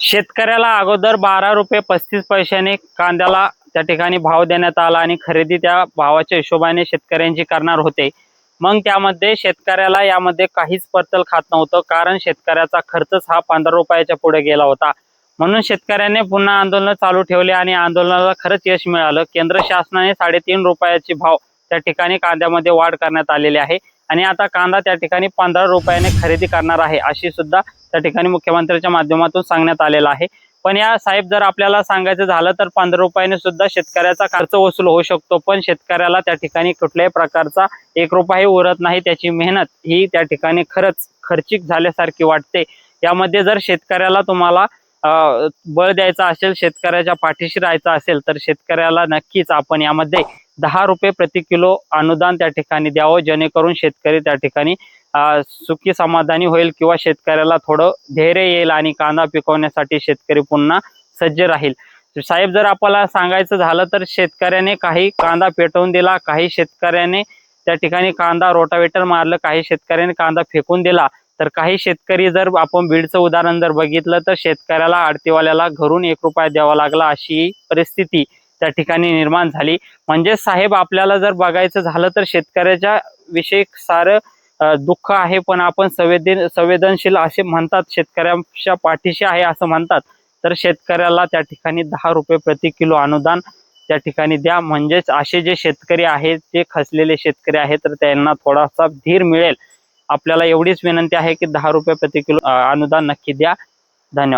शेतकऱ्याला अगोदर 12 रुपये 35 पैशाने कांद्याला त्या ठिकाणी भाव देण्यात आला आणि खरेदी त्या भावाच्या हिशोबाने शेतकऱ्यांची करणार होते। मग त्यामध्ये शेतकऱ्याला यामध्ये काहीच परतल खात नव्हतं, कारण शेतकऱ्याचा खर्चच हा 15 रुपयाच्या पुढे गेला होता। म्हणून शेतकऱ्याने पुन्हा आंदोलन चालू ठेवले आणि आंदोलनाला खरंच यश मिळालं। केंद्र शासनाने 3.5 रुपयाची भाव त्या ठिकाणी कांद्यामध्ये वाढ करण्यात आलेली आहे आणि आता कांदा त्या ठिकाणी 15 रुपयाने खरेदी करणार आहे, अशी सुद्धा त्या ठिकाणी मुख्यमंत्र्यांच्या माध्यमातून सांगण्यात आलेलं आहे। पण या साहेब जर आपल्याला सांगायचं झालं तर 15 रुपयाने सुद्धा शेतकऱ्याचा खर्च वसूल होऊ शकतो, पण शेतकऱ्याला त्या ठिकाणी कुठल्याही प्रकारचा 1 रुपयाही उरत नाही। त्याची मेहनत ही त्या ठिकाणी खरंच खर्चिक झाल्यासारखी वाटते। यामध्ये जर शेतकऱ्याला तुम्हाला बळ द्यायचा असेल, शेतकऱ्याच्या पाठीशी राहायचं असेल, तर शेतकऱ्याला नक्कीच आपण यामध्ये 10 रुपये प्रति किलो अनुदान त्या ठिकाणी द्यावं, जेणेकरून शेतकरी त्या ठिकाणी सुखी समाधानी होईल किंवा शेतकऱ्याला थोडं धैर्य येईल आणि कांदा पिकवण्यासाठी शेतकरी पुन्हा सज्ज राहील। साहेब जर आपल्याला सांगायचं झालं तर शेतकऱ्याने काही कांदा पेटवून दिला, काही शेतकऱ्याने त्या ठिकाणी कांदा रोटावेटर मारलं, काही शेतकऱ्याने कांदा फेकून दिला, तर काही शेतकरी जर आपण बीडचं उदाहरण जर बघितलं तर शेतकऱ्याला आडतीवाल्याला घरून 1 रुपया द्यावा लागला, अशी परिस्थिती त्या ठिकाणी निर्माण झाली। म्हणजे साहेब आपल्याला जर बघायचं झालं तर शेतकऱ्याच्या विषयी सारं दुःख आहे, पण आपण संवेदनशील असे म्हणतात, शेतकऱ्यांच्या पाठीशी आहे असं म्हणतात। तर शेतकऱ्याला त्या ठिकाणी 10 रुपये प्रति किलो अनुदान त्या ठिकाणी द्या, म्हणजेच असे जे शेतकरी आहेत, जे खचलेले शेतकरी आहेत, तर त्यांना थोडासा धीर मिळेल। आपल्याला एवढीच विनंती आहे की 10 रुपये प्रति किलो अनुदान नक्की द्या। धन्यवाद।